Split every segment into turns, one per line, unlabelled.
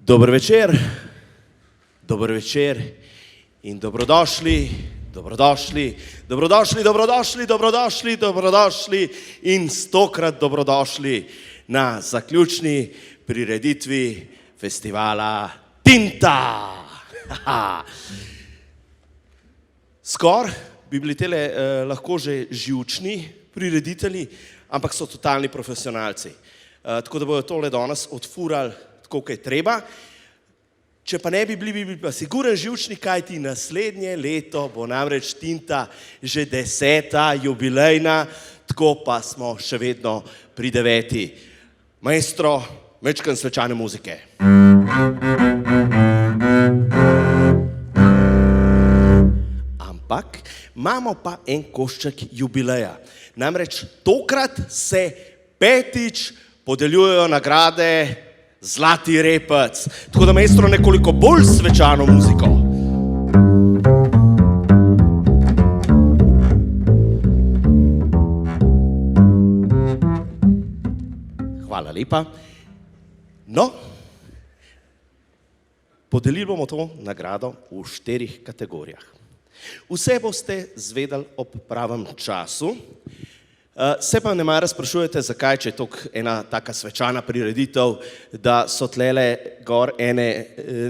Dober večer in dobrodošli in 100-krat dobrodošli na zaključni prireditvi festivala Tinta. Skoraj bi bili tele lahko že živčni prireditelji, ampak so totalni profesionalci. Tako da bojo tole danes odfurali tako, kaj treba. Če pa ne bi bili, bi pa siguren živčni, kajti naslednje leto bo namreč Tinta že 10. jubilejna, tako pa smo še vedno pri 9. Maestro, mečkan svečane muzike. Ampak imamo pa en košček jubileja. Namreč tokrat se 5. podeljujejo nagrade Zlati repec. Tako da maestro nekoliko bolj svečano muziko. Hvala lepa. No, podelili bomo to nagrado v 4 kategorijah. Vse boste zvedeli ob pravem času. Se pa ne mara sprašujete, zakaj, če je to ena taka svečana prireditev, da so tlele gor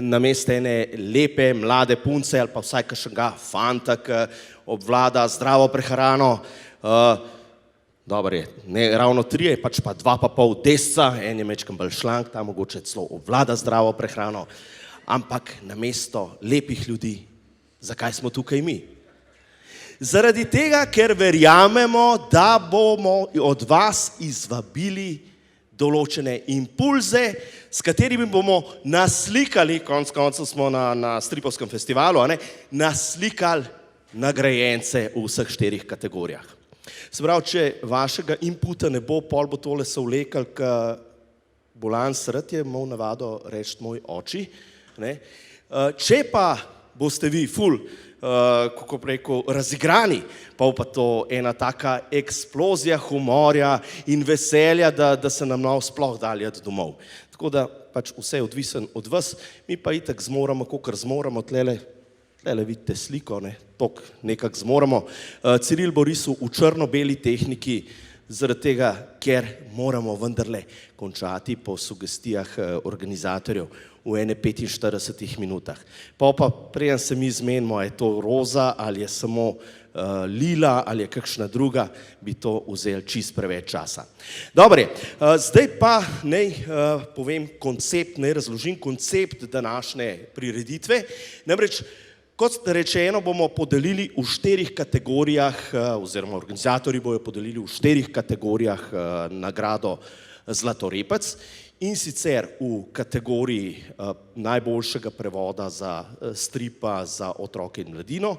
namesto ene lepe mlade punce ali pa vsaj kakšnega fanta, ki obvlada zdravo prehrano. Dobro je, ne ravno 3, pač pa 2,5 desca, en je mečkan bolj šlank, ta mogoče celo obvlada zdravo prehrano, ampak namesto lepih ljudi, zakaj smo tukaj mi? Zaradi tega, ker verjamemo, da bomo od vas izvabili določene impulze, s katerimi bomo naslikali, konec koncev smo na stripovskem festivalu, naslikali nagrajence v vseh 4 kategorijah. Se pravi, če vašega inputa ne bo, pol bo tole se vlekal, ka bolan srd je imel navado reči moj oči. Če pa boste vi ful, kako preko razigrani, pa to ena taka eksplozija humorja in veselja, da se nam sploh daljati domov. Tako da pač vse je odvisen od vas, mi pa itak zmoramo, kakor zmoramo, tlele vidite sliko, tok nekak zmoramo. Ciril bo risal v črno-beli tehniki, zaradi tega, ker moramo vendarle končati po sugestijah organizatorjev v ene 45 minutah. Pa preden se mi zmenimo, je to roza ali je samo lila ali je kakšna druga, bi to vzeli čist preveč časa. Dobre, zdaj pa naj povem koncept, naj razložim koncept današnje prireditve. Namreč, kot rečeno, bomo podelili v 4 kategorijah, oziroma organizatorji bojo podelili v 4 kategorijah nagrado Zlatorepec, in sicer v kategoriji najboljšega prevoda za stripa za otroke in mladino,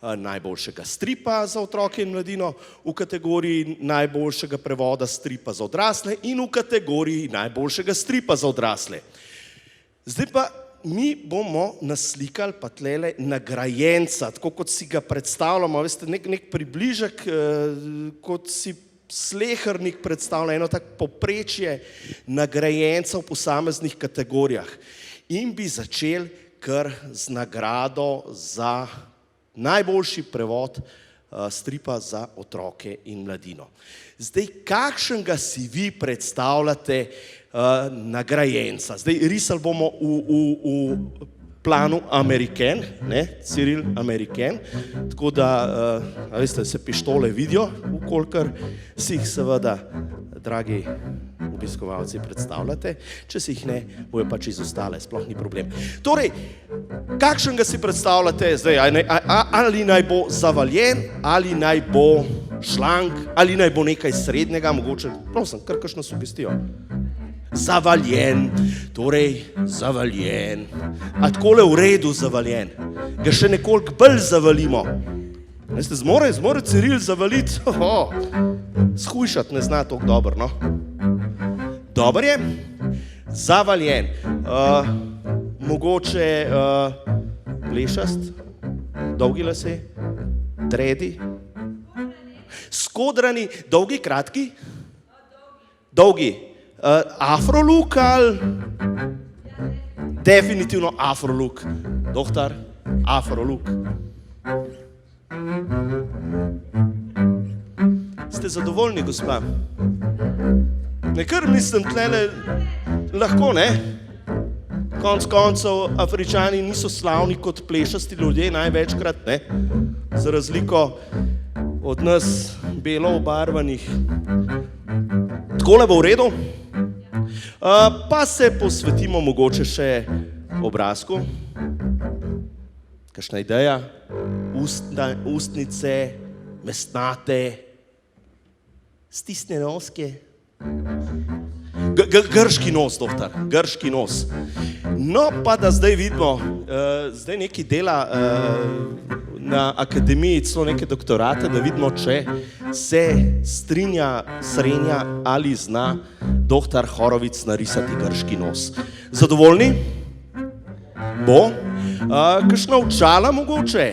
najboljšega stripa za otroke in mladino, v kategoriji najboljšega prevoda stripa za odrasle in v kategoriji najboljšega stripa za odrasle. Zdaj pa mi bomo naslikali pa tlele nagrajenca, tako kot si ga predstavljamo, veste, nek približek, kot si slehernik predstavlja eno tako poprečje nagrajenca v posameznih kategorijah. In bi začeli kar z nagrado za najboljši prevod stripa za otroke in mladino. Zdaj, kakšnega si vi predstavljate nagrajenca? Zdaj, risali bomo v planu American, Ciril American, tako da, veste, se pištole vidijo, vkolikor si jih seveda, dragi obiskovalci, predstavljate, če si jih ne, bojo pač izostale, sploh ni problem. Torej, kakšnega si predstavljate zdaj, ali naj bo zavaljen, ali naj bo šlank, ali naj bo nekaj srednjega, mogoče, prosim, kar kakšno sugestijo. Zavaljen, torej zavaljen. A takole v redu zavaljen. Ga še nekoliko bolj zavalimo. Veste, zmore Ciril zavaliti, shujšati ne zna toliko dobro, no. Dober je, zavaljen. Mogoče plešast, dolgi lase, dredi, skodrani, dolgi, kratki? Dolgi. Afroluk ali Definitivno afroluk. Doktor, afroluk. Ste zadovoljni, gospa? Nekar mislim, tlele lahko, ne? Konc koncev, Afričani niso slavni kot plešasti ljudje največkrat, ne? Za razliko od nas belo obarvanih. Takole bo v redu. Pa se posvetimo mogoče še obrazku. Kakšna ideja? Ustnice, mesnate, stisne noske. Grški nos, doktor, grški nos. No, pa da zdaj vidimo, zdaj neki dela na akademiji, celo neke doktorate, da vidimo, če se strinja srenja ali zna doktor Horovic narisati grški nos. Zadovoljni? Bo? Kakšna očala mogoče?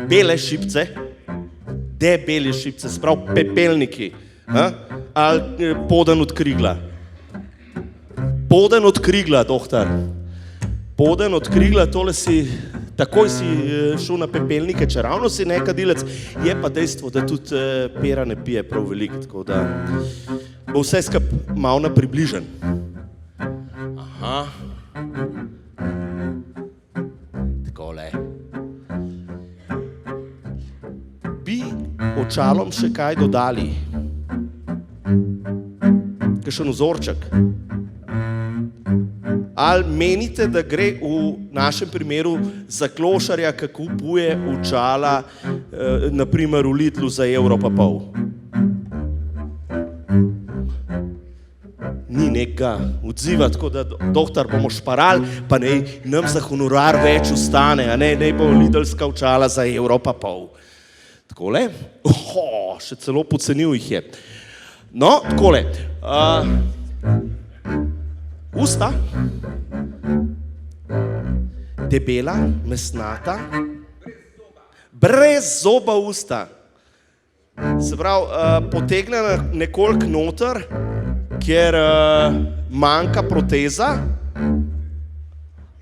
Bele šipce? Debeli šipce, sprav pepelniki, ali poden od krigla. Poden od krigla, doktor. Poden od krigla, tole si, takoj si šel na pepelnike, če ravno si nekadilec, je pa dejstvo, da tudi pera ne pije prav veliko, tako da bo vse skup malo na približen. Aha. Takole. Bi očalom še kaj dodali? Kakšen vzorček? Ali menite, da gre v našem primeru za klošarja, ki kupuje očala, naprimer v Lidlu za evro pa pol? Ni nekega odziva, tako da, doktor, bomo šparali, pa naj nam za honorar več ostane, a ne, naj bo lidlska očala za evro pa pol. Takole, še celo pocenil jih je. No, takole, usta, debela, mesnata, brez zoba usta. Se pravi, potegnena nekoliko noter, kjer manjka proteza,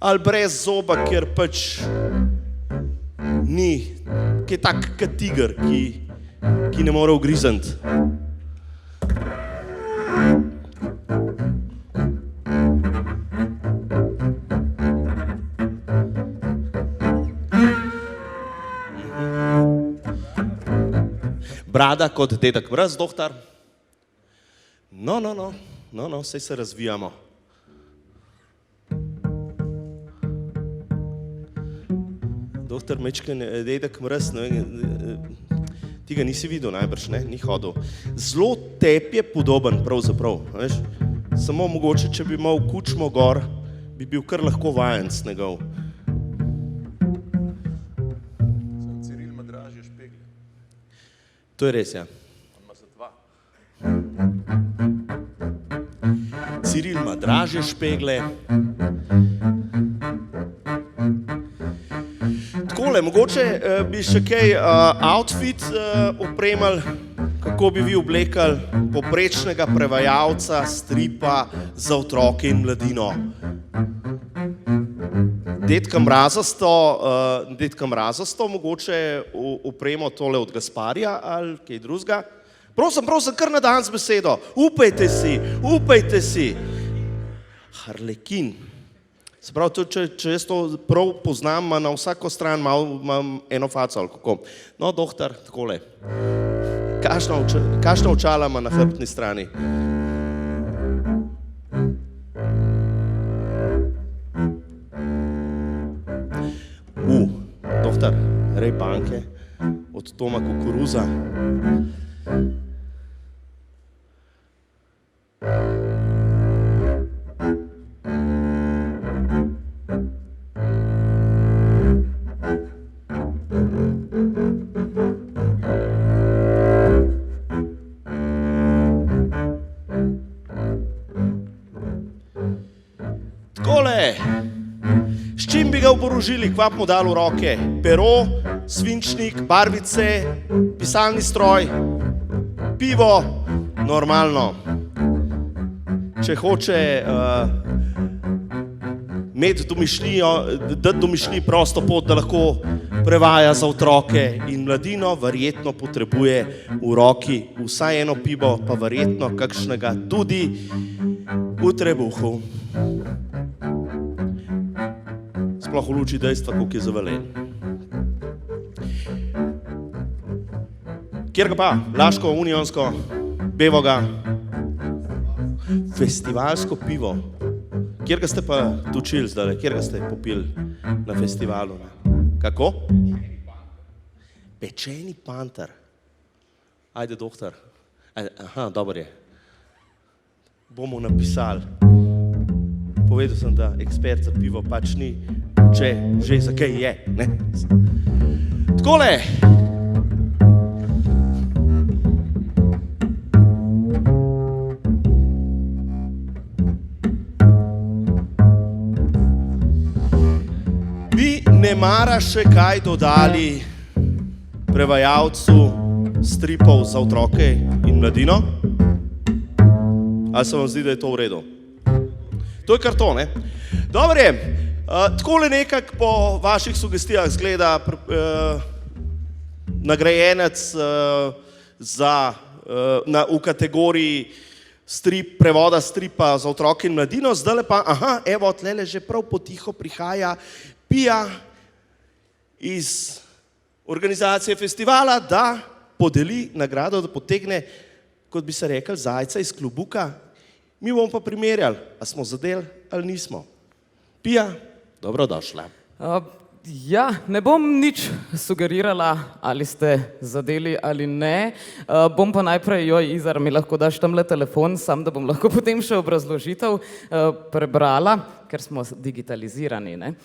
ali brez zoba, kjer pač ni, ki je tak kot tiger, ki ne more ugrizniti. Brada kot dedek Mraz, doktor. No, saj se razvijamo. Doktor Mečken, dedek Mraz, ti ga nisi videl najbrž, ne? Ni hodil. Zelo tebi je podoben pravzaprav, veš? Samo mogoče, če bi imel kučmo gor, bi bil kar lahko vajenc njegov.
Ciril ima dražje špegle.
To je res, ja.
On ima za 2.
Ciril ima dražje špegle. Takole, mogoče bi še kaj outfit opremali, kako bi vi oblekali poprečnega prevajalca stripa za otroke in mladino. Dedka Mrazasto mogoče opremo tole od Gasparja ali kaj drugega. Prosim, kar na dan z besedo. Upajte si. Harlekin. Se pravi, če jaz to prav poznam, ima na vsako stran imam eno faco ali kako. No, doktor, takole. Kakšna očala ima na hrbtni strani? Doktor, Ray-Banke od Toma Kukuruza. Takole, s čim bi ga oborožili, kva bi mu dali v roke? Pero, svinčnik, barvice, pisalni stroj, pivo, normalno. če hoče imeti domišljijo, dati domišljiji prosto pot, da lahko prevaja za otroke in mladino, verjetno potrebuje v roki vsaj eno pivo, pa verjetno kakšnega tudi v trebuhu. Sploh v luči dejstva, koliko je zavalen. Kjer ga pa? Laško, unionsko, bevoga, festivalsko pivo. Kjer ga ste pa točili zdaj? Kjer ga ste popili na festivalu? Kako? Pečeni panter. Ajde, doktor. Aha, dobro je. Bomo napisali. Povedal sem, da ekspert za pivo pač ni, če že za kaj je. Ne? Takole. Ne mara še kaj dodali prevajalcu stripov za otroke in mladino? Ali se vam zdi, da je to v redu? To je kar to, ne? Dobro je, takole nekako po vaših sugestijah zgleda nagrajenec v kategoriji prevoda stripa za otroke in mladino, zdaj pa, evo, tlele že prav potiho prihaja Pija iz organizacije festivala, da podeli nagrado, da potegne, kot bi se rekel, zajca iz klobuka. Mi bomo pa primerjali, a smo zadeli ali nismo. Pija, dobrodošla.
Ja, ne bom nič sugerirala, ali ste zadeli ali ne. Bom pa najprej, Izar, mi lahko daš tamle telefon, sam da bom lahko potem še obrazložitev prebrala, ker smo digitalizirani, ne?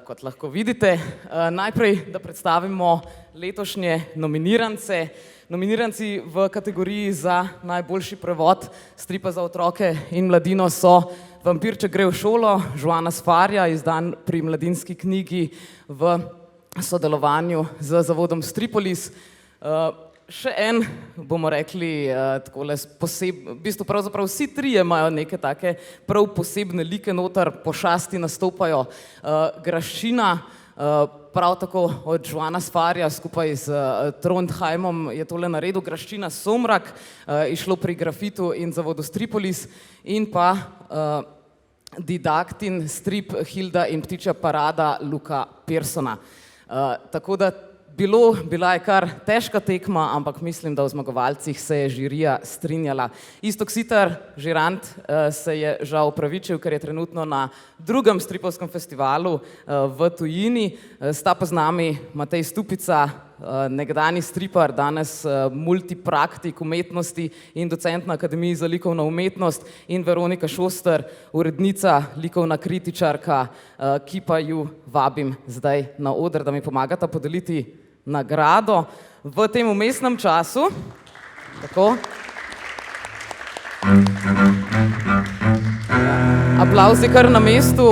Kot lahko vidite. Najprej, da predstavimo letošnje nominirance. Nominiranci v kategoriji za najboljši prevod stripa za otroke in mladino so Vampirček gre v šolo, Joana Sfarja, izdan pri Mladinski knjigi v sodelovanju z zavodom Stripolis. Še en, bomo rekli, takole v bistvu pravzaprav vsi trije imajo neke take prav posebne like noter, pošasti nastopajo. Graščina, prav tako od Joana Sfarja skupaj z Trondheimom je tole naredil. Graščina Somrak, išlo pri Grafitu in zavodu Stripolis, in pa Didaktin strip Hilda in ptičja parada Luka Pearsona. Tako da bila je kar težka tekma, ampak mislim, da v zmagovalcih se je žirija strinjala. Iztok Sitar, žirant, se je žal opravičil, ker je trenutno na drugem stripovskem festivalu v tujini. Sta pa z nami Matej Stupica, nekdanji stripar, danes multipraktik umetnosti in docent na Akademiji za likovno umetnost, in Veronika Šoster, urednica, likovna kritičarka, ki pa ju vabim zdaj na oder, da mi pomagata podeliti nagrado v tem vmesnem času. Tako. Aplavz je kar na mestu.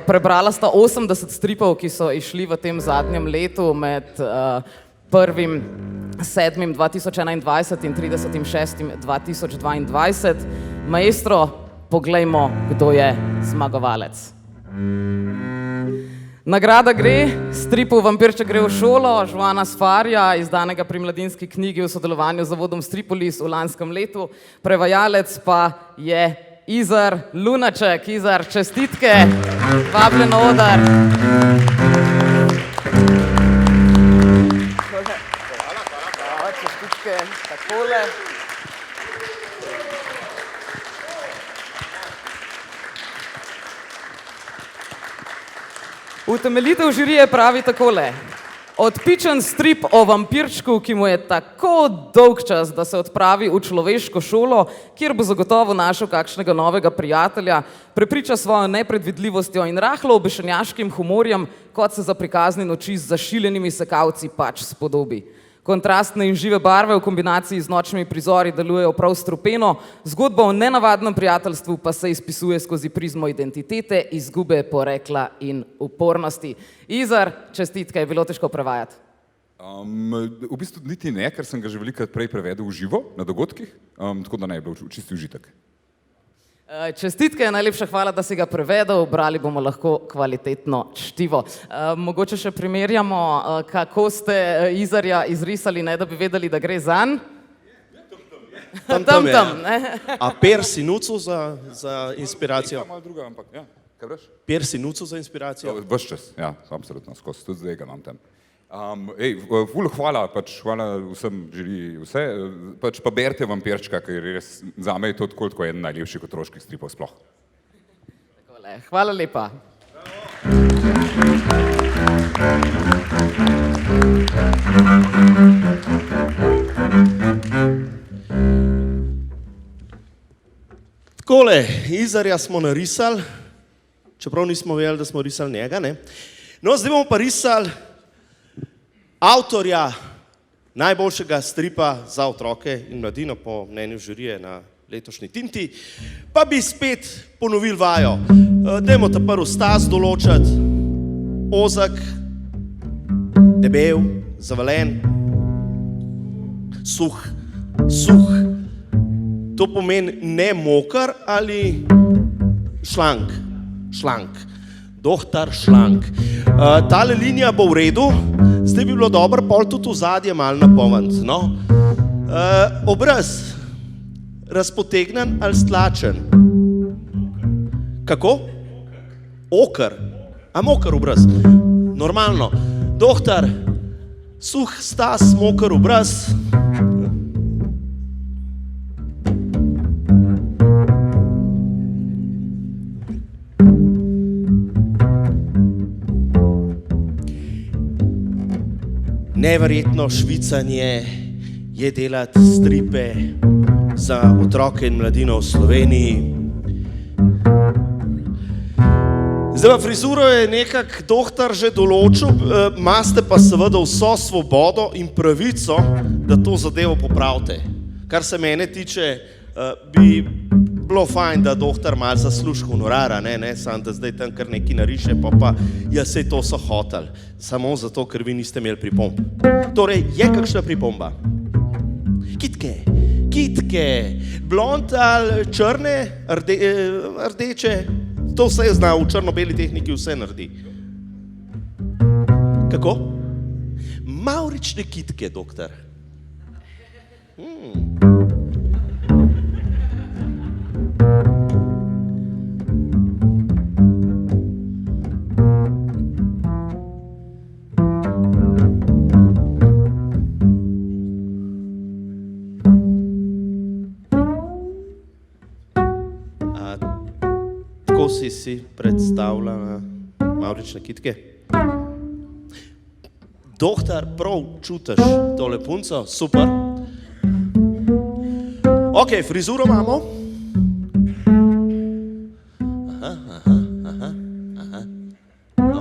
Prebrala sta 80 stripov, ki so išli v tem zadnjem letu med 1.7.2021 in 30.6.2022. Maestro, poglejmo, kdo je zmagovalec. Nagrada gre stripu Vampirček gre v šolo, Joana Sfarja, izdanega pri Mladinski knjigi v sodelovanju z zavodom Stripolis v lanskem letu. Prevajalec pa je Izar Lunaček. Izar, čestitke, vabljen na oder. Hvala, čestitke, takole. Utemeljitev žirije pravi takole. Odpičen strip o vampirčku, ki mu je tako dolg čas, da se odpravi v človeško šolo, kjer bo zagotovo našel kakšnega novega prijatelja, prepriča svojo nepredvidljivostjo in rahlo obešenjaškim humorjem, kot se za prikazni noči z zašiljenimi sekavci pač spodobi. Kontrastne in žive barve v kombinaciji z nočnimi prizori delujejo prav strupeno, zgodba o nenavadnem prijateljstvu pa se izpisuje skozi prizmo identitete, izgube, porekla in upornosti. Izar, čestitke, je bilo težko prevajati?
V bistvu niti ne, ker sem ga že velikokrat prej prevedel v živo na dogodkih, tako da ne je bil čisti užitek.
Čestitke, najlepša hvala, da si ga prevedel, brali bomo lahko kvalitetno čtivo. Mogoče še primerjamo, kako ste Izarja izrisali, ne da bi vedeli, da gre zanj.
Tam je.
Ne?
A Per si nucu za inspiracijo?
Malo druga, ampak ja, kaj veš?
Per si nucu za inspiracijo?
Ves čas, ja, absolutno, skozi, tudi zdaj ga imam tam. Ful hvala, hvala vsem žiri vse, pa berite Vampirčka, ker res zame je to tako en najlepših otroških stripov sploh.
Takole, hvala lepa.
Takole, Izarja smo narisali, čeprav nismo vedeli, da smo risali njega, ne? No, zdaj bomo pa risali avtorja najboljšega stripa za otroke in mladino po mnenju žirije na letošnji Tinti, pa bi spet ponovili vajo. Dajmo ta prvi stas določiti, ozek, debel, zavalen, suh. To pomeni ne moker ali šlank. Dohtar šlank. Tale linija bo v redu, zdaj bi bilo dobro pol tudi ozadje malo napolniti, no. Obraz, razpotegnen ali stlačen? Kako? Oker. A moker obraz? Normalno. Dohtar, suh stas, moker obraz. Neverjetno švicanje je delati stripe za otroke in mladino v Sloveniji. Zdaj pa frizuro je nekak dohtar že določil, imate pa seveda vso svobodo in pravico, da to zadevo popravite. Kar se mene tiče, bi bilo fajn, da dohtar malo zasluži honorara, ne, samo da zdaj tam kar nekaj nariše, pa ja, sej to so hoteli, samo zato, ker vi niste imeli pripomb. Torej, je kakšna pripomba? Kitke, blond ali črne, rdeče, to vse je znal, v črno-beli tehniki vse naredi. Kako? Mavrične kitke, doktor. Tako si predstavlja mavrične kitke? Dohtar, prav čutiš tole punco, super. Ok, frizuro imamo. Aha. No.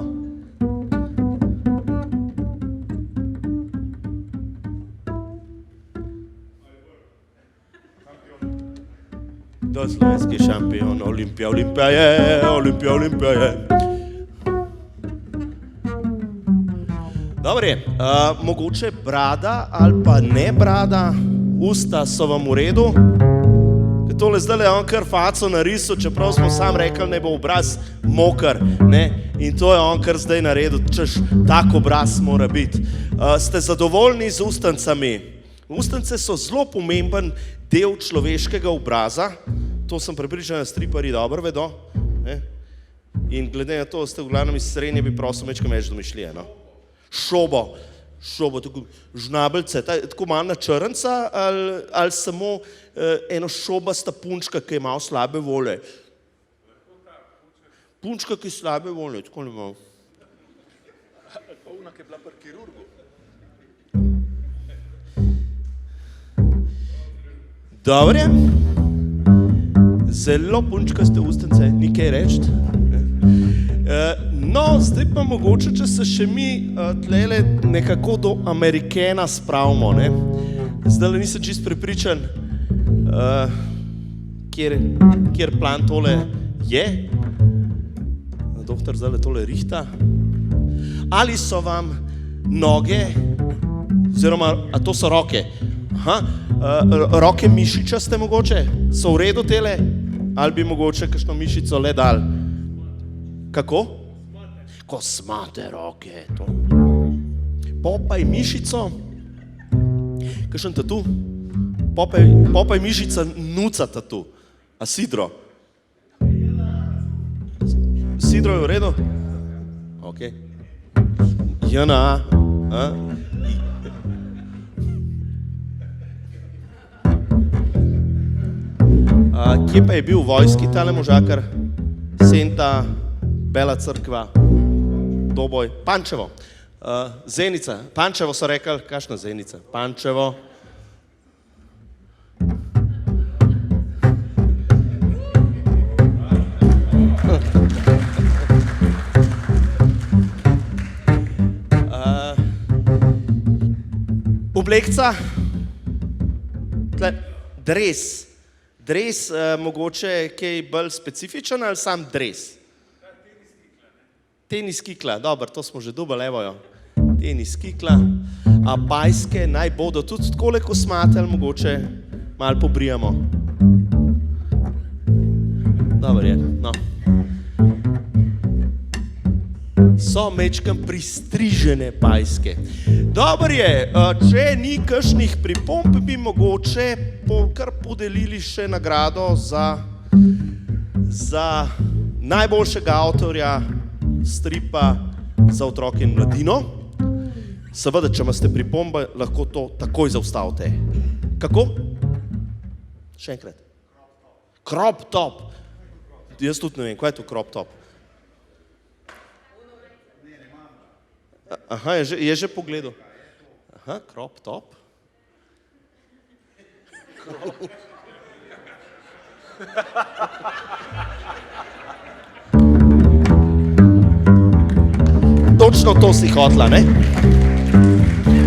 To je slovenski šampion, Olimpija je. Dobre, mogoče brada ali pa ne brada, usta so vam v redu. Tole zdaj je on kar faco narisal, čeprav smo sam rekli, ne bo obraz moker, ne? In to je on kar zdaj naredil, češ, tak obraz mora biti. Ste zadovoljni z ustancami? Ustance so zelo pomemben del človeškega obraza, to sem prepričan, da striparji dobro vedo, ne? In glede na to, da ste v glavnem iz srednje, bi prosil mečkam več domišljije, no? Šobo, tako žnabelce, tako malo na črnca ali samo eno šobasta punčka, ki je malo slabe volje. Punčka, ki je slabe volje, tako ne malo.
Pa una, ki je bila pri kirurgu.
Dobre, zelo punčkaste ustance, ni kaj reči. No, zdaj pa mogoče, če se še mi tlele nekako do Amerikena spravimo, ne? Zdaj nisem čist prepričan, kjer plan tole je. Doktor zdaj tole rihta. Ali so vam noge, oziroma, a to so roke? Aha, roke mišičaste mogoče? So v redu tele? Ali bi mogoče kakšno mišico le dal? Kako? Kosmate roke. To. Popaj mišico. Kakšen tatu? Popaj mišica nuca tatu. A sidro? Sidro je v redu? Ok. Jana. Kje pa je bil v vojski tale možakar? Senta, Bela crkva, Doboj, Pančevo. Zenica, Pančevo so rekli, kakšna Zenica? Pančevo. Oblekca, dres. Dres mogoče kaj bolj specifičen ali sam dres? Tenis kikla, dobro, to smo že dobili, evo jo. Tenis kikla. A pajske naj bodo tudi takole kosmate ali mogoče malo pobrijamo. Dobro je, no. So mečkam pristrižene pajske. Dobro je, če ni kakšnih pripomb, bi mogoče kar podelili še nagrado za najboljšega avtorja stripa za otroke in mladino. Seveda, če imate pripombe, lahko to takoj zaustavite. Kako? Še enkrat. Crop top. Jaz tudi ne vem, kaj je to crop top? Aha, je že pogledal. Aha, crop top. Točno to si hotla, ne?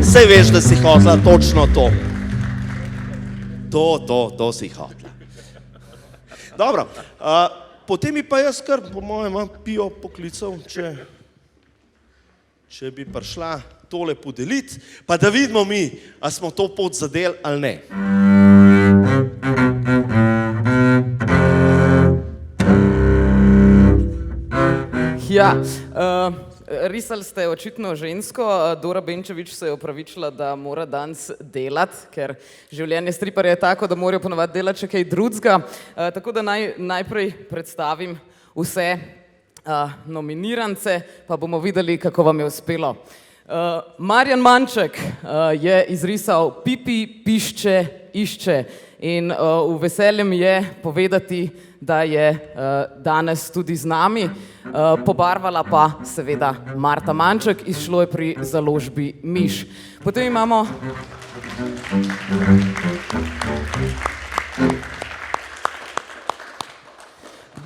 Saj veš, da si hotla točno to. To si hotla. Dobro, potem mi pa jaz kar, po mojem, pijo poklical, če bi prišla tole podeliti, pa da vidimo mi, a smo to pot zadeli ali ne.
Ja, risali ste očitno žensko, Dora Benčevič se je opravičila, da mora danes delati, ker življenje striparja je tako, da morajo ponovadi delati še kaj drugega. Tako da najprej predstavim vse nominirance, pa bomo videli, kako vam je uspelo. Marjan Manček je izrisal Pipi, pišče, išče in v veseljem je povedati, da je danes tudi z nami, pobarvala pa seveda Marta Manček, izšlo je pri založbi Miš. Potem imamo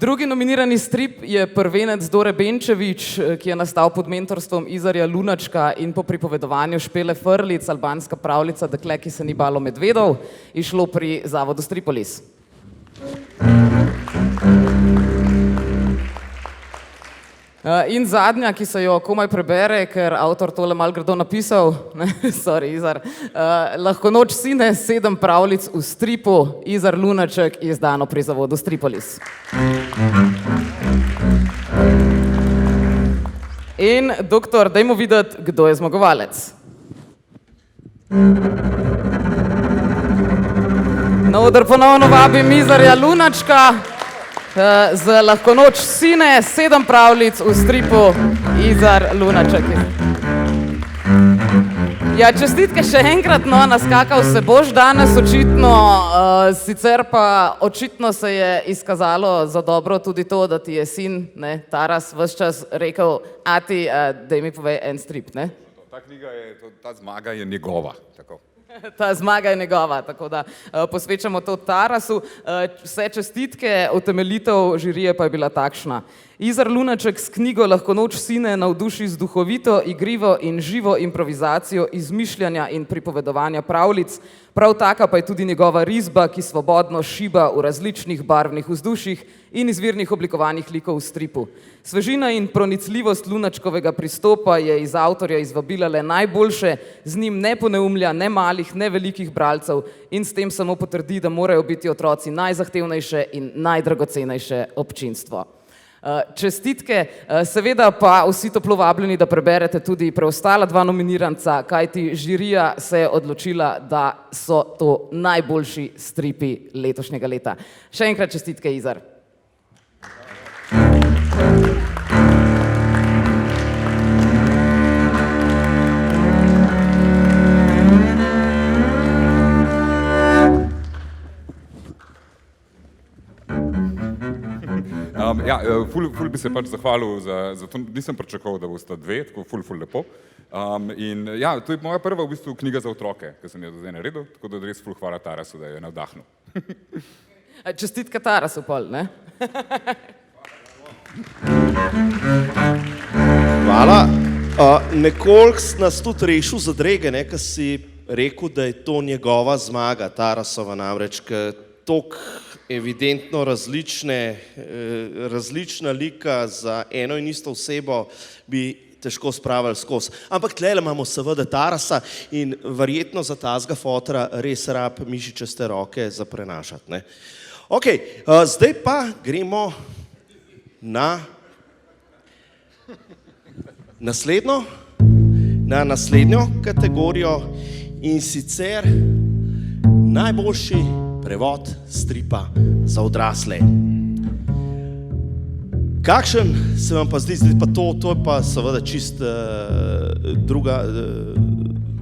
drugi nominirani strip je Prvenec Dore Benčevič, ki je nastal pod mentorstvom Izarja Lunačka in po pripovedovanju Špele Frlic, albanska pravljica Dekle, ki se ni balo medvedov, izšlo pri zavodu Stripolis. In zadnja, ki se jo komaj prebere, ker avtor tole malo grdo napisal, sorry Izar, Lahko noč sine, 7 pravljic v stripu, Izar Lunaček, izdano pri zavodu Stripolis. In doktor, dajmo videti, kdo je zmagovalec. Na oder ponovno vabim Izarja Lunačka, z Lahko noč sine, 7 pravljic v stripu, Izar Lunaček. Ja, čestitke še enkrat, no, naskakal se boš danes očitno, sicer pa očitno se je izkazalo za dobro tudi to, da ti je sin, ne, Taras, ves čas rekel, ati, daj mi povej en strip, ne?
Ta knjiga je, ta zmaga je njegova, tako.
Ta zmaga je njegova, tako da posvečamo to Tarasu. Vse čestitke, utemeljitev žirije pa je bila takšna. Izar Lunaček s knjigo Lahko noč sine navduši z duhovito, igrivo in živo improvizacijo izmišljanja in pripovedovanja pravljic, prav taka pa je tudi njegova risba, ki svobodno šiba v različnih barvnih vzdušjih in izvirnih oblikovanih likov v stripu. Svežina in pronicljivost Lunačkovega pristopa je iz avtorja izvabila le najboljše, z njim ne poneumlja ne malih, ne velikih bralcev in s tem samo potrdi, da morajo biti otroci najzahtevnejše in najdragocenejše občinstvo. Čestitke, seveda pa vsi toplo vabljeni, da preberete tudi preostala dva nominiranca, kajti žirija se je odločila, da so to najboljši stripi letošnjega leta. Še enkrat čestitke, Izar.
Ful bi se pač zahvalil za to, nisem pričakoval, da bosta dve, tako ful lepo. To je moja prva v bistvu knjiga za otroke, ki sem jo do zdaj naredil, tako da res ful hvala Tarasu, da jo je navdahnil.
Čestitka Tarasu pol, ne?
Hvala. Nekoliko nas tudi rešil zadrege, ker si rekel, da je to njegova zmaga, Tarasova namreč, ker toliko evidentno različna lika za eno in isto osebo bi težko spravili skozi. Ampak tlele imamo seveda Tarasa in verjetno za tazga fotra res rab mišičaste roke za prenašati, ne? Ok, zdaj pa gremo na naslednjo kategorijo in sicer najboljši prevod stripa za odrasle. Kakšen se vam pa zdi, zdaj pa to je pa seveda čist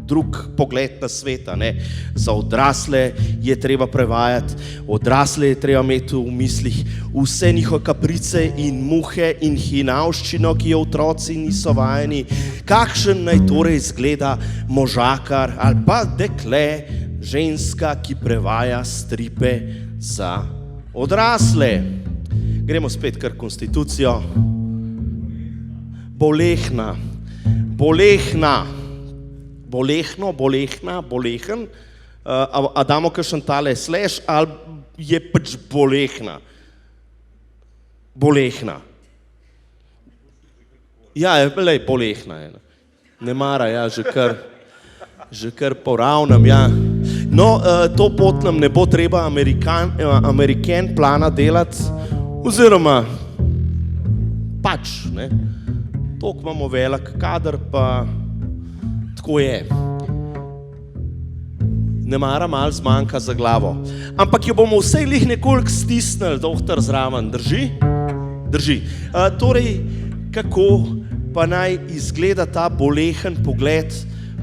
drug pogled na sveta, ne? Za odrasle je treba prevajati, odrasle je treba imeti v mislih vse njihove kaprice in muhe in hinavščino, ki jo otroci niso vajeni. Kakšen naj torej izgleda možakar ali pa dekle, ženska, ki prevaja stripe za odrasle. Gremo spet kar konstitucijo. Bolehen. A damo kakšen tale slash ali je pač bolehna? Bolehna. Ja, bolehna je. Ne mara, ja, že kar poravnam, ja. No, to pot nam ne bo treba American plana delati, oziroma pač, ne. Toliko imamo velik kader, pa tako je. Ne mara malo zmanjka za glavo. Ampak jo bomo vsej lih nekoliko stisnili, doktor zraven, drži? Drži. Torej, kako pa naj izgleda ta bolehen pogled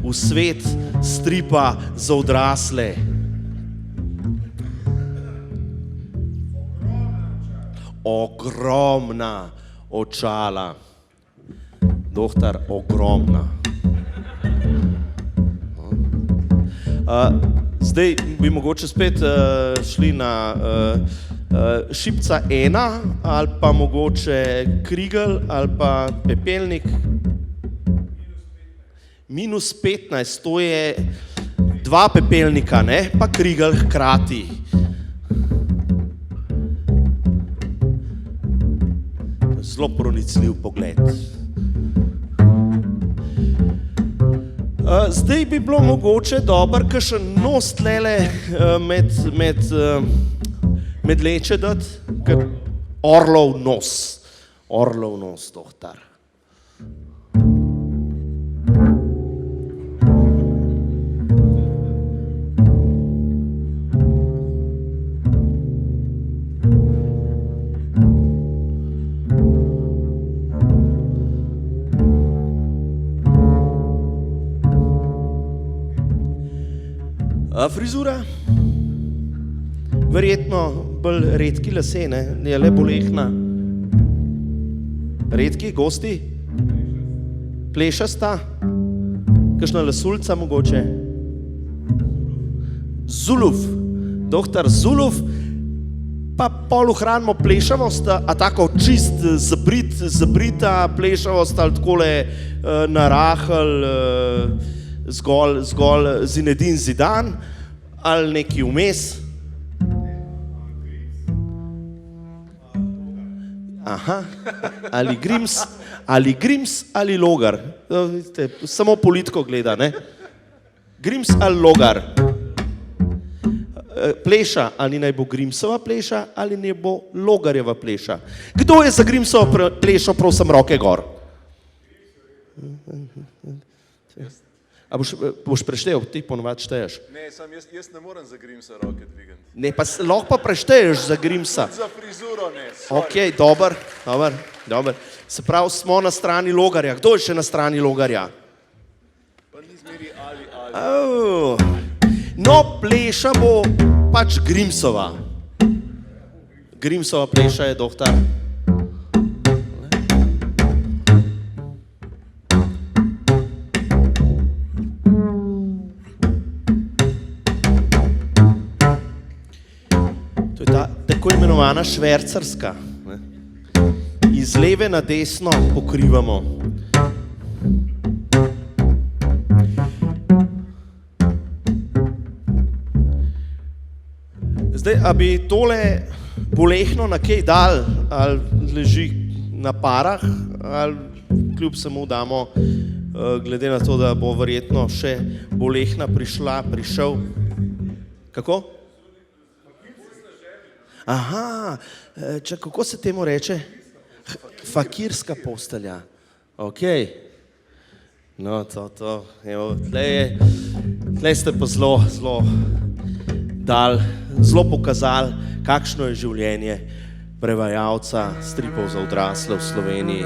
v svet stripa za odrasle? Ogromna očala. Doktor, ogromna. Zdaj bi mogoče spet šli na šipca 1 ali pa mogoče krigel ali pa pepelnik. -15, to je 2 pepelnika, ne, pa krigel hkrati. Zelo pronicljiv pogled. Zdaj bi bilo mogoče dober kakšen nos tlele med leče dati, orlov nos, doktor. Frizura, verjetno bolj redki lase, ne, je le bolehna. Redki, gosti, plešasta, kakšna lasulca mogoče. Zuluf, doktor Zuluf, pa pol ohranimo plešavost, a tako čist zabrita plešavost ali takole narahel, zgolj Zinedine Zidane ali neki vmes. Aha, ali Grims ali Logar. Samo politiko gleda, ne? Grims ali Logar. Pleša, ali naj bo Grimsova pleša, ali naj bo Logarjeva pleša. Kdo je za Grimsovo plešo, prosim, roke gor? A boš preštel, ti ponovad šteješ?
Ne, jaz ne morem za Grimsa roke dvigati.
Ne, pa lahko pa prešteješ za Grimsa.
Za frizuro ne.
Ok, dober. Se pravi, smo na strani Logarja. Kdo je še na strani Logarja?
Pa ni zmeri ali.
Oh. No, pleša bo pač Grimsova. Grimsova pleša je doktor. To je ta tako imenovana švercarska. Iz leve na desno pokrivamo. Zdaj, a bi tole bolehno na kaj dal, ali leži na parah, ali kljub samo damo, glede na to, da bo verjetno še bolehna prišel. Kako? Aha, kako se temu reče? Fakirska postelja. Ok. No, to. Evo, tle ste pa zelo pokazali, kakšno je življenje prevajalca stripov za odrasle v Sloveniji.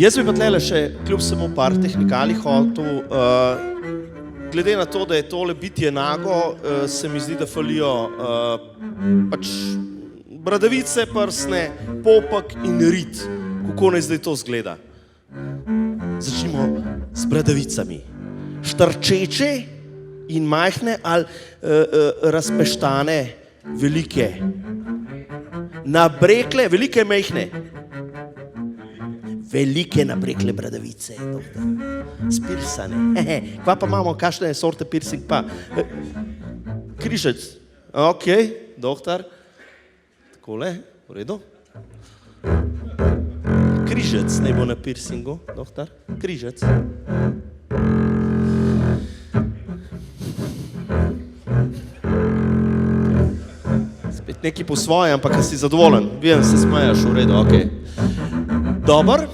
Jaz bi pa tlele še kljub samo par tehnikalih hotel, glede na to, da je tole bitje nago, se mi zdi, da falijo pač bradavice, prsne, popek in rit. Kako naj zdaj to zgleda? Začnimo z bradavicami. Štrčeče in majhne ali razpeštane, velike. Nabrekle, velike, majhne. Velike nabrekle bradavice, spirsane. Kva pa imamo, kakšne sorte piercing pa? Križec. Ok, doktor. Takole, v redu. Križec naj bo na piercingu, doktor. Križec. Spet neki po svoje, ampak si zadovoljen. Vem, se smejaš, v redu, ok. Dobar.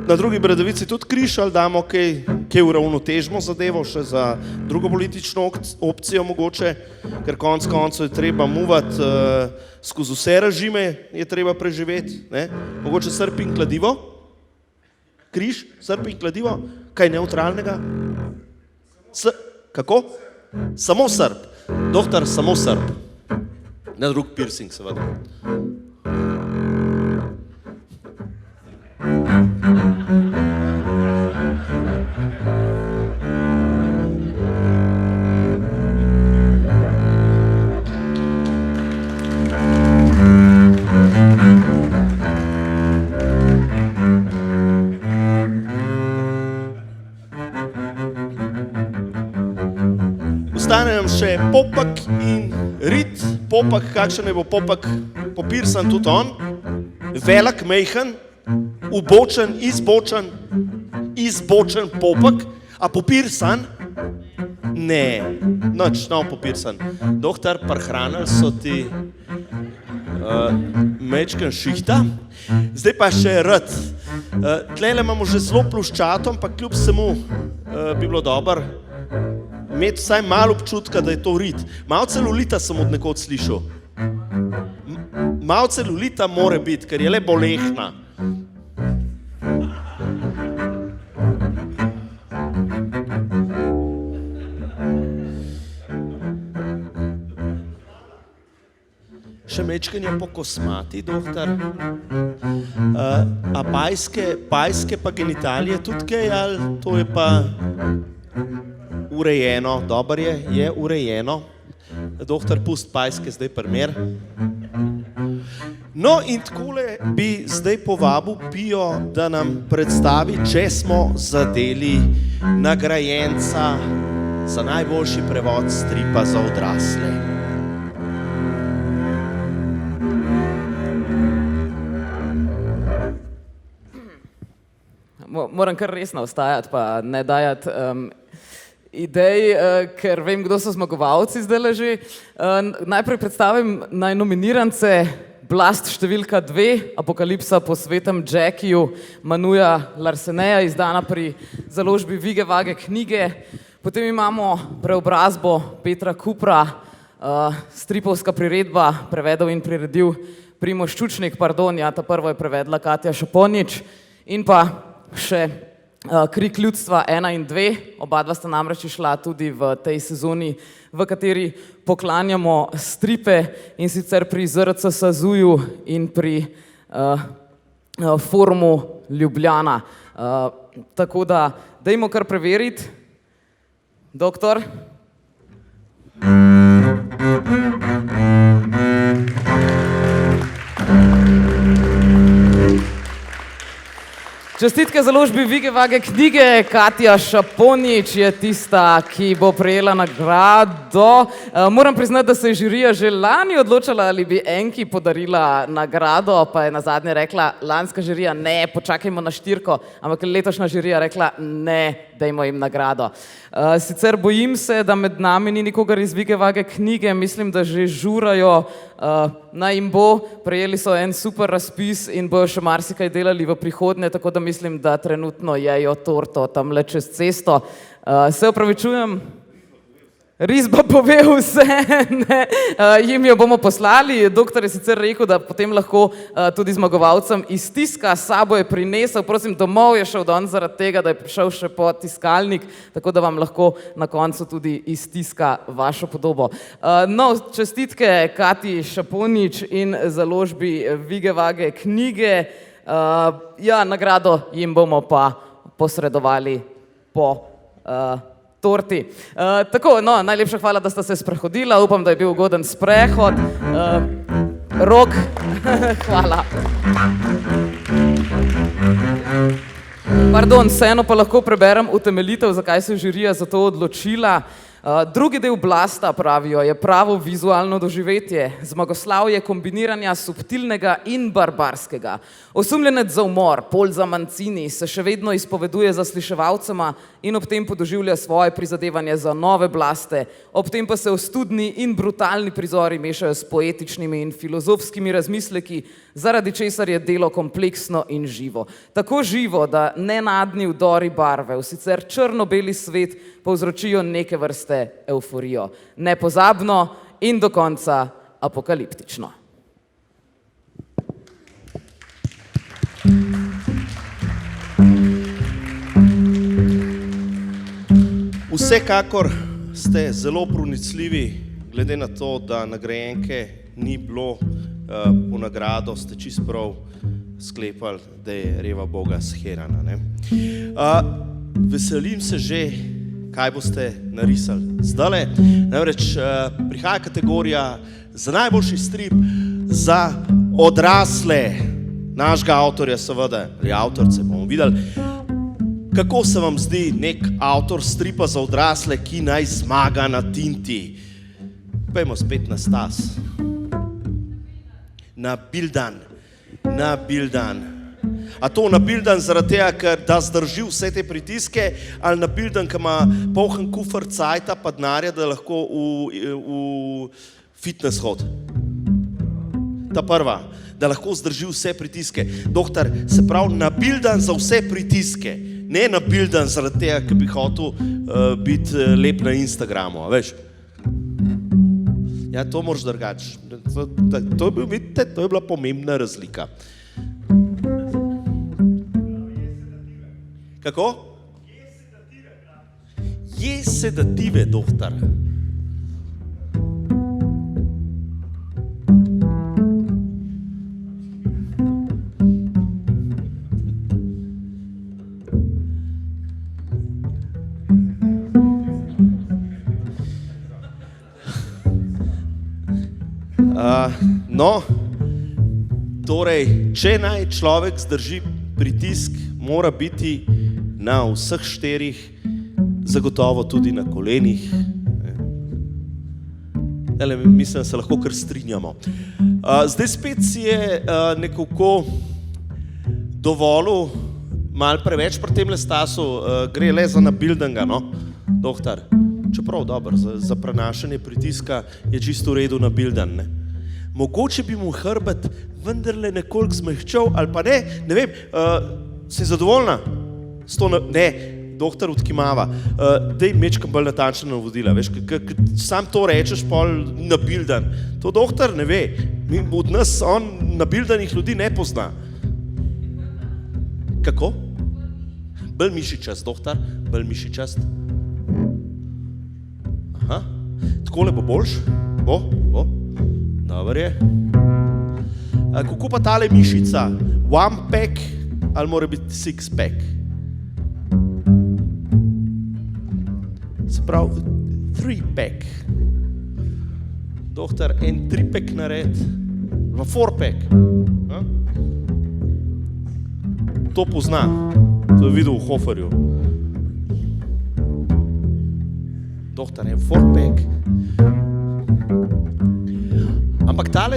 Na drugi bradavici tudi križ, ali damo kaj uravnotežimo zadevo še za drugo politično opcijo mogoče, ker konec koncev je treba muvati skozi vse režime, je treba preživeti, ne? Mogoče srp in kladivo? Križ, srp in kladivo? Kaj neutralnega? Kako? Samo srp. Doktor, samo srp. Na drug piercing, seveda. Ostane nam še popek in rit. Popek, kakšen je bo popek, popirsan tudi on. Velik, majhen, ubočen, izbočen popek, a popirsan? Ne, nič, no popirsan. Doktor, prehranili so ti mečken šihta, zdaj pa še rt. Tlele imamo že zelo ploščato, ampak kljub vsemu bi bilo dobro imeti vsaj malo občutka, da je to rit. Malo celulita sem od nekod slišal. Malo celulita more biti, ker je le bolehna. Še mečkanje po kosmati, doktor. A pajske pa genitalije tudi kaj, ali to je pa urejeno? Dobar je urejeno. Doktor, pust pajske zdaj primer. No in takole bi zdaj povabil Pio, da nam predstavi, če smo zadeli nagrajenca za najboljši prevod stripa za odrasle.
Moram kar resno ostajati, pa ne dajati idej, ker vem, kdo so zmagovalci zdaj že. Najprej predstavim najnominirance. Blast številka 2, Apokalipsa po svetem Jackiju, Manuja Larseneja, izdana pri založbi Vige Vage knjige. Potem imamo preobrazbo Petra Kupra, stripovska priredba, prevedel in priredil Primož Čučnik, ja, ta prvo je prevedla Katja Šaponič. In pa še Krik ljudstva 1 in 2, oba dva sta namreč išla tudi v tej sezoni, v kateri poklanjamo stripe, in sicer pri ZRC Sazuju in pri Forumu Ljubljana. Tako da, dajmo kar preveriti. Doktor? Čestitke založbi Vige Vage knjige, Katja Šaponič je tista, ki bo prejela nagrado. Moram priznati, da se je žirija že lani odločala, ali bi enki podarila nagrado, pa je nazadnje rekla lanska žirija, ne, počakajmo na 4, ampak letošnja žirija rekla, ne, dajmo jim nagrado. Sicer bojim se, da med nami ni nikogar iz Vige Vage knjige, mislim, da že žurajo, naj jim bo, prejeli so en super razpis in bojo še marsikaj delali v prihodnje, tako da mislim, da trenutno jejo torto tamle čez cesto. Se opravičujem, risba pove vse, ne, jim jo bomo poslali. Doktor je sicer rekel, da potem lahko tudi zmagovalcem iz tiska, sabo je prinesel, prosim, domov je šel danes zaradi tega, da je prišel še po tiskalnik, tako da vam lahko na koncu tudi iz tiska vašo podobo. No, čestitke Katji Šaponič in založbi Vige Vage knjige. Ja, nagrado jim bomo pa posredovali po torti. Tako, no, najlepša hvala, da sta se sprehodila, upam, da je bil ugoden sprehod. Rok, hvala. Pardon, vseeno pa lahko preberem utemeljitev, zakaj se je žirija za to odločila. Drugi del Blasta, pravijo, je pravo vizualno doživetje, zmagoslavje kombiniranja subtilnega in barbarskega. Osumljenec za umor, Polza Mancini, se še vedno izpoveduje zasliševalcema in ob tem podoživlja svoje prizadevanje za nove Blaste, ob tem pa se ostudni in brutalni prizori mešajo s poetičnimi in filozofskimi razmisleki, zaradi česar je delo kompleksno in živo. Tako živo, da nenadni vdori barve, v sicer črno-beli svet, povzročijo neke vrste euforijo. Nepozabno in do konca apokaliptično.
Vsekakor ste zelo pronicljivi, glede na to, da nagrajenke ni bilo po nagrado, ste čisto prav sklepali, da je reva Boga sherana. Veselim se že, kaj boste narisali. Zdajle, namreč prihaja kategorija za najboljši strip za odrasle, našega avtorja seveda, ali avtorce bomo videli. Kako se vam zdi nek avtor stripa za odrasle, ki naj zmaga na tinti? Pojmo spet na Stas. Na Bildan. Na Bildan. A to na Bildan zaradi tega, ker da zdrži vse te pritiske, ali na Bildan, ki ima poln kufer cajta pa denarja, da lahko v fitness hod? ta prva, da lahko zdrži vse pritiske. Doktor, se pravi, nabildan za vse pritiske, ne nabildan zaradi tega, ker bi hotel biti lep na Instagramu, a veš? Ja, to moraš drugače. Vidite, to je bila pomembna razlika. Kako? Je sedative, doktor. No, torej, če naj človek zdrži pritisk, mora biti na vseh 4, zagotovo tudi na kolenih. Mislim, da se lahko kar strinjamo. Zdaj spet si je nekako dovolil malo preveč pri tem Stasu, gre le za nabildanga, no, doktor. Čeprav dobro, za prenašanje pritiska je čisto v redu nabildan, ne. Mogoče bi mu hrbet vendarle nekoliko zmehčal, ali pa ne vem, si zadovoljna? Ne, doktor odkimava, daj mečkam bolj natančna navodila, veš, sam to rečeš pol nabildan. To doktor ne ve, od nas on nabildanih ljudi ne pozna. Kako? Bolj mišičast, doktor, bolj mišičast. Aha, takole bo boljš? Bo? Dobar je. Kako pa tale mišica? One pack ali mora biti six pack? Se pravi, 3 pack. Doktor, en 3 pack nared, 4 pack. To pozna, to je videl v Hoferju. Doktor, en 4 pack. Ampak tale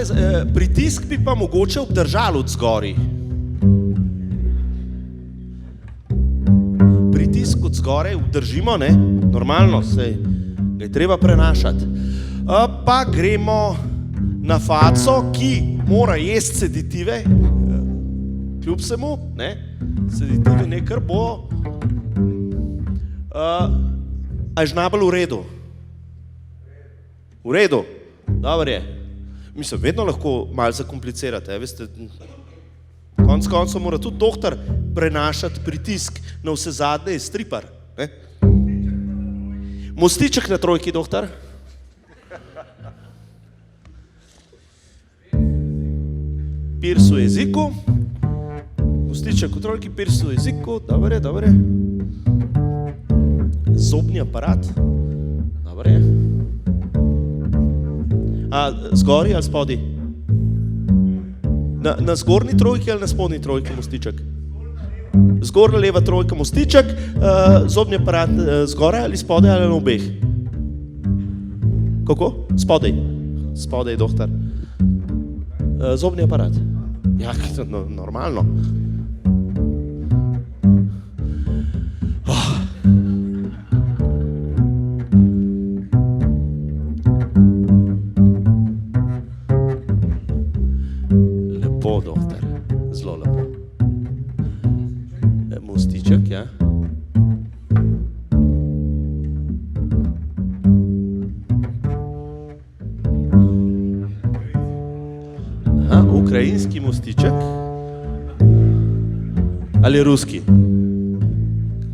pritisk bi pa mogoče obdržal od zgori. Pritisk od zgore obdržimo, ne? Normalno, sej ga je treba prenašati. Pa gremo na faco, ki mora jesti seditive, kljub vsemu, ne? Seditive nekaj bo. A je žnabel v redu? V redu? Dobar je. Mislim, vedno lahko malo zakomplicirate, veste, konec koncev mora tudi doktor prenašati pritisk, na vse zadnje je stripar, ne? Mostiček na 3, doktor. Pirs v jeziku, mostiček v 3, pirs v jeziku, dobre. Zobni aparat, dobre. Zgori ali spodi? Na zgornji 3 ali na spodnji 3 mostiček? Zgornja leva 3 mostiček, zobni aparat zgoraj ali spodaj ali na obeh? Kako? Spodaj, doktor. Zobni aparat. Ja, normalno. Lepo, doktor. Zelo lepo. Mostiček, ja. Ukrajinski mostiček ali ruski?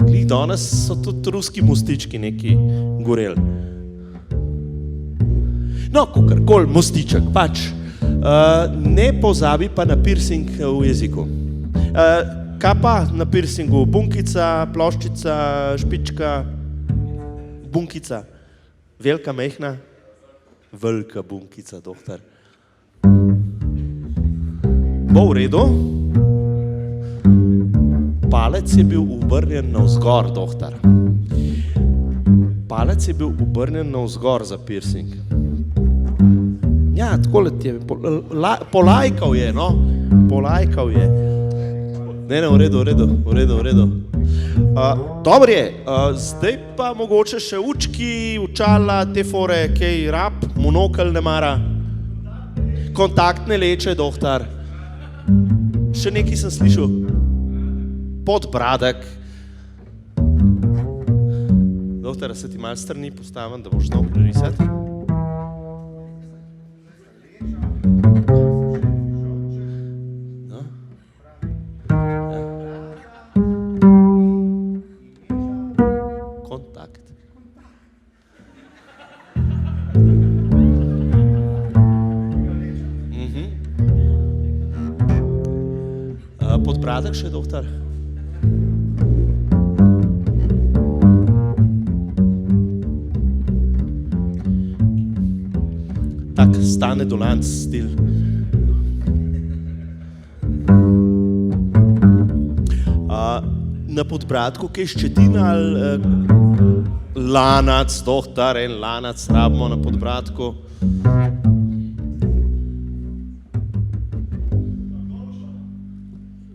Glih danes so tudi ruski mostički neki goreli. No, kakorkoli, mostiček, pač. Ne pozabi pa na piercing v jeziku. Kaj pa na piercingu? Bunkica, ploščica, špička, bunkica. Velika, mehna? Velika bunkica, doktor. Bo v redu. Palec je bil obrnjen navzgor, doktor. Palec je bil obrnjen navzgor za piercing. Ja, takole ti je, polajkal je, no, polajkal je. Ne, v redu. Dobro je, zdaj pa mogoče še učki, učala, te fore, kaj rab, monokel ne mara. kontaktne leče, doktor. Še nekaj sem slišal. Podbradek. Doktor, se ti malo strani postavim, da boš znal prerisati? No. Ja. Kontakt. Podbradek še, doktor? Tak Stane Dolanc stil. Na podbradku kaj ščetina ali lanac, doktor, en lanac rabimo na podbradku.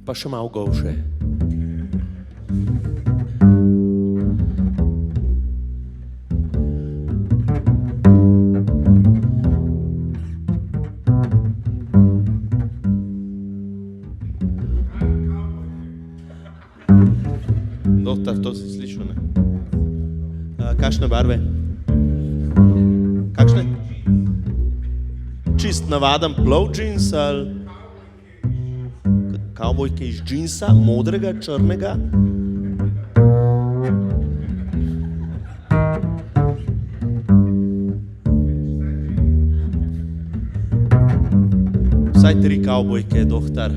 Pa še malo golše. Doktor, to si slišal, ne? Kakšne barve? Kakšne? Čist navaden plov džins ali kavbojke iz džinsa, modrega, črnega? Vsaj 3 kavbojke, doktor.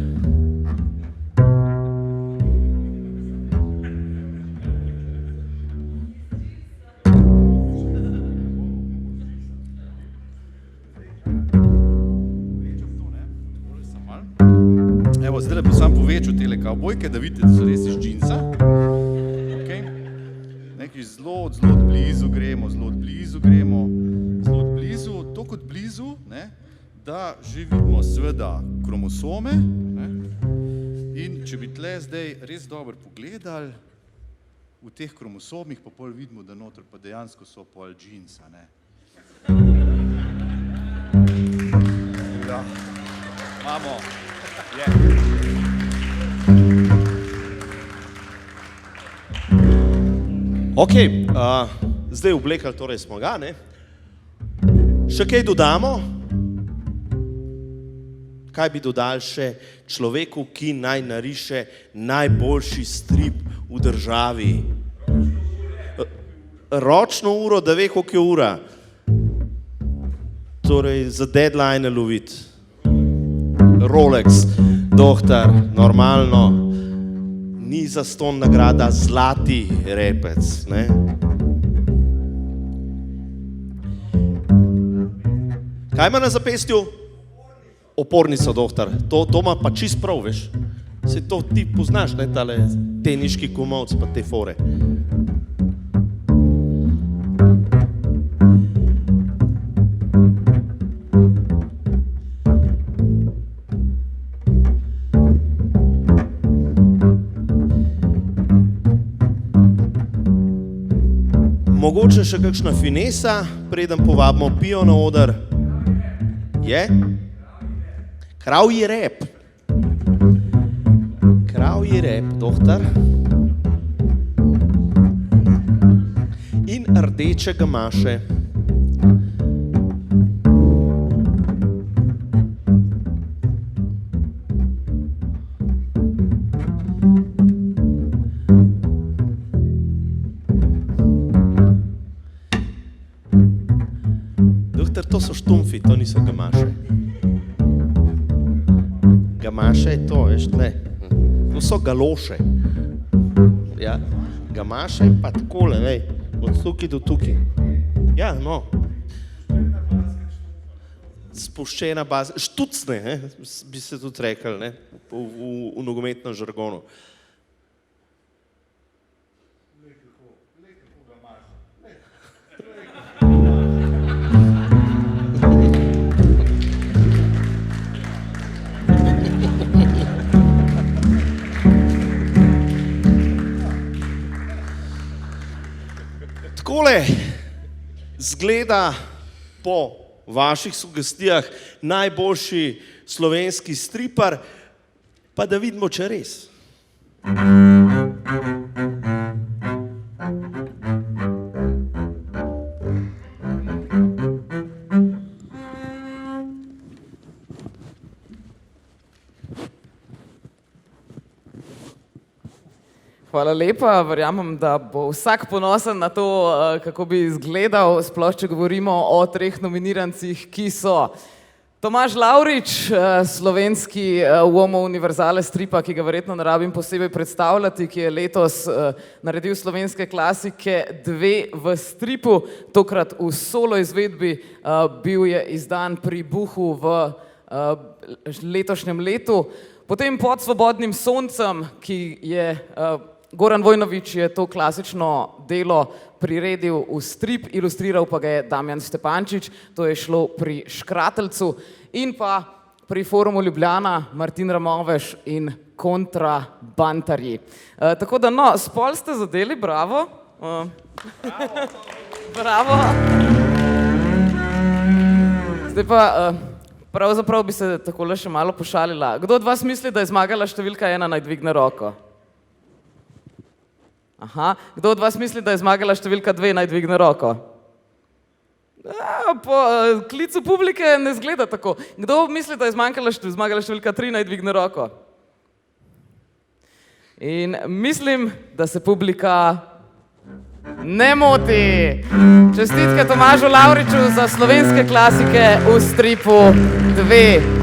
Evo, zdaj bi sam povečal tele kavbojke, da vidite, da so res iz džinsa. Okay. Nekaj zelo blizu gremo, zelo blizu, toliko blizu, ne, da že vidimo seveda kromosome, ne, in če bi tle zdaj res dobro pogledali, v teh kromosomih pa pol vidimo, da noter pa dejansko so pol džinsa, ne. Ja, imamo.
Ok, zdaj oblekali torej smo ga, ne? Še kaj dodamo? Kaj bi dodali še človeku, ki naj nariše najboljši strip v državi? Ročno uro, da ve, koliko je ura. Torej, za deadline loviti. Rolex, doktor, normalno, ni zastonj nagrada zlati repec, ne? Kaj ima na zapestju? Opornico, doktor, to ima pa čist prav, veš? Se to ti poznaš, ne, tale teniški kumovc pa te fore. Mogoče še kakšna finesa, preden povabimo Pijo na oder. Je? Kravji rep. Kravji rep, doktor. In rdeče gamaše. To so štumfi, to niso gamaše. Gamaše je to, veš, tle. To so galoše. Ja, gamaše pa takole, vej, od tukaj do tukaj. Ja, no. Spuščena baza, štucne, bi se tudi rekli, ne, v nogometnem žargonu. Takole zgleda po vaših sugestijah najboljši slovenski stripar, pa da vidimo, če res.
Hvala lepa, verjamem, da bo vsak ponosen na to, kako bi izgledal, sploh če govorimo o 3 nominirancih, ki so Tomaž Lavrič, slovenski uomo univerzale stripa, ki ga verjetno ne rabim posebej predstavljati, ki je letos naredil slovenske klasike 2 v stripu, tokrat v solo izvedbi, bil je izdan pri Buhu v letošnjem letu. Potem Pod svobodnim soncem, ki je Goran Vojnović je to klasično delo priredil v strip, ilustriral pa ga je Damjan Stepančič, to je šlo pri Škratelcu in pa pri Forumu Ljubljana Martin Ramoveš in Kontrabantarji. Tako da no, spol ste zadeli, bravo. Bravo. Zdaj pa pravzaprav bi se takole še malo pošalila. Kdo od vas misli, da je zmagala številka 1, naj dvigne roko? Aha, kdo od vas misli, da je zmagala številka 2, naj dvigne roko? Po klicu publike ne zgleda tako. Kdo misli, da je zmagala številka 3, naj dvigne roko? In mislim, da se publika ne moti. Čestitke Tomažu Lavriču za slovenske klasike v stripu 2.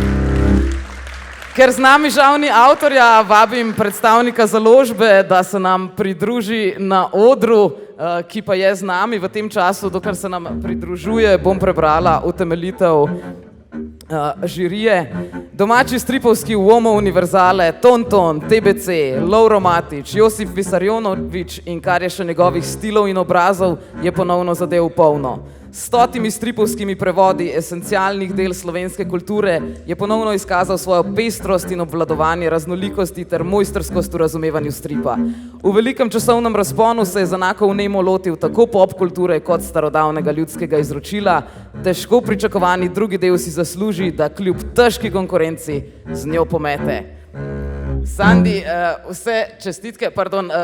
Ker z nami žal ni avtorja, vabim predstavnika založbe, da se nam pridruži na odru, ki pa je z nami v tem času, dokler se nam pridružuje, bom prebrala utemeljitev žirije. Domači stripovski uomo univerzale Tonton, TBC, Lovro Matić, Josip Visarionović in kar je še njegovih stilov in obrazov, je ponovno zadev polno. S 100 stripovskimi prevodi esencialnih del slovenske kulture je ponovno izkazal svojo pestrost in obvladovanje raznolikosti ter mojstrskost v razumevanju stripa. V velikem časovnem razponu se je z enako vnemo lotil tako pop kulture kot starodavnega ljudskega izročila. Težko pričakovani drugi del si zasluži, da kljub težki konkurenci z njo pomete. Sandi, vse čestitke,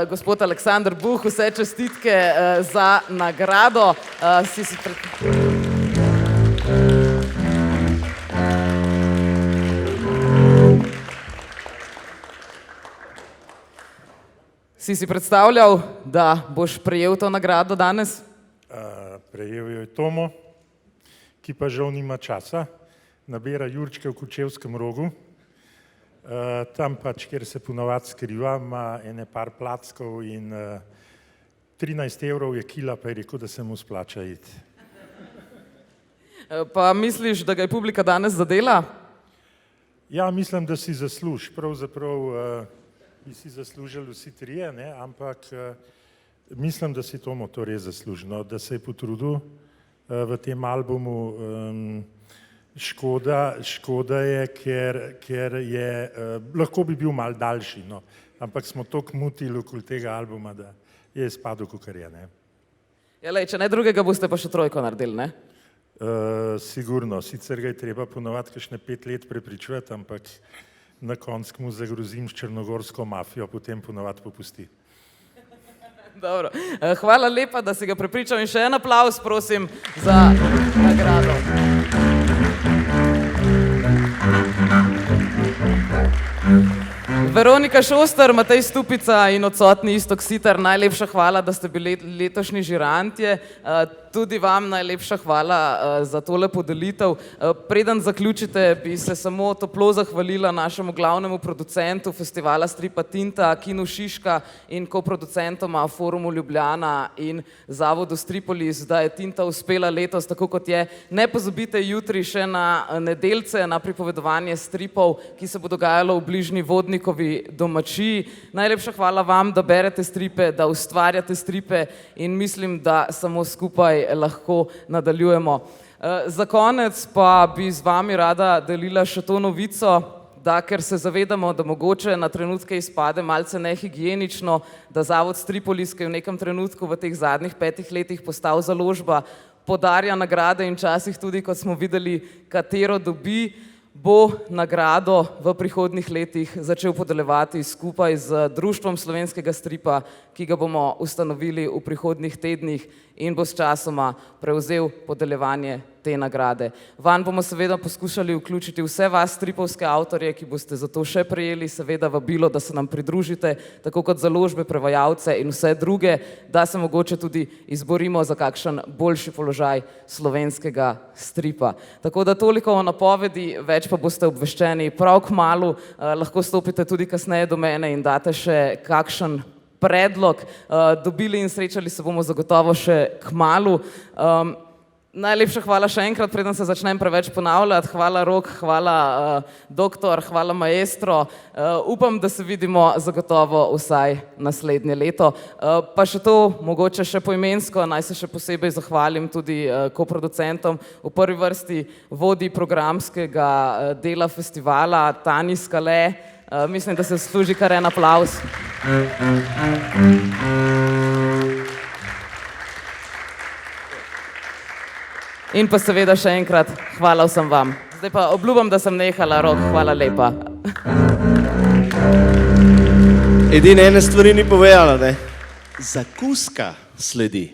gospod Aleksander Buh, vse čestitke za nagrado. Si si predstavljal, da boš prejel to nagrado danes?
Prejel jo je Tomo, ki pa žal nima časa, nabira jurčke v Kočevskem Rogu. Tam pač, kjer se ponovadi skriva, ima ene par plackov in 13 € je kila, pa je rekel, da se mu splača iti.
Pa misliš, da ga je publika danes zadela?
Ja, mislim, da si zasluži. Pravzaprav bi si zaslužili vsi trije, ne? Ampak mislim, da si Tomo to res zaslužil, da se je potrudil v tem albumu. Škoda je, ker je, lahko bi bil malo daljši, no, ampak smo toliko mutili okoli tega albuma, da je izpadel, kakor je, ne.
Ja, lej, če ne drugega, boste pa še trojko naredili, ne?
Sigurno, sicer ga je treba ponovadi kakšne 5 let prepričevati, ampak na koncu mu zagrozim s črnogorsko mafijo, potem ponovadi popusti.
Dobro, hvala lepa, da si ga prepričal in še en aplavz, prosim, za nagrado. Veronika Šoster, Matej Stupica in odsotni Iztok Siter, najlepša hvala, da ste bili letošnji žirantje. Tudi vam najlepša hvala za tole podelitev. Preden zaključite, bi se samo toplo zahvalila našemu glavnemu producentu festivala stripa Tinta, Kinu Šiška in koproducentoma Forumu Ljubljana in Zavodu Stripolis, da je Tinta uspela letos tako, kot je. Ne pozabite jutri še na nedeljce, na pripovedovanje stripov, ki se bo dogajalo v bližnji Vodnikovi domačiji. Najlepša hvala vam, da berete stripe, da ustvarjate stripe in mislim, da samo skupaj lahko nadaljujemo. Za konec pa bi z vami rada delila še to novico, da ker se zavedamo, da mogoče na trenutke izpade malce nehigienično, da Zavod Stripolis, ki je v nekem trenutku v teh zadnjih 5 letih postal založba, podarja nagrade in včasih tudi, kot smo videli, katero dobi, bo nagrado v prihodnjih letih začel podeljevati skupaj z Društvom slovenskega stripa, ki ga bomo ustanovili v prihodnjih tednih in bo s časoma prevzel podeljevanje te nagrade. Vanj bomo seveda poskušali vključiti vse vas stripovske avtorje, ki boste za to še prejeli, seveda vabilo, da se nam pridružite, tako kot založbe, prevajalce in vse druge, da se mogoče tudi izborimo za kakšen boljši položaj slovenskega stripa. Tako da toliko o napovedi, več pa boste obveščeni prav kmalu, lahko stopite tudi kasneje do mene in date še kakšen predlog. Dobili in srečali se bomo zagotovo še kmalu. Najlepša hvala še enkrat, preden se začnem preveč ponavljati. Hvala Rok, hvala doktor, hvala maestro. Upam, da se vidimo zagotovo vsaj naslednje leto. Pa še to, mogoče še poimensko, naj se še posebej zahvalim tudi koproducentom. V prvi vrsti vodji programskega dela festivala Tani Skale. Mislim, da se služi kar en aplavz. In pa seveda še enkrat hvala vsem vam. Zdaj pa obljubam, da sem nehala, Rok, hvala lepa.
Edine ene stvari ni povedala, ne? Zakuska sledi.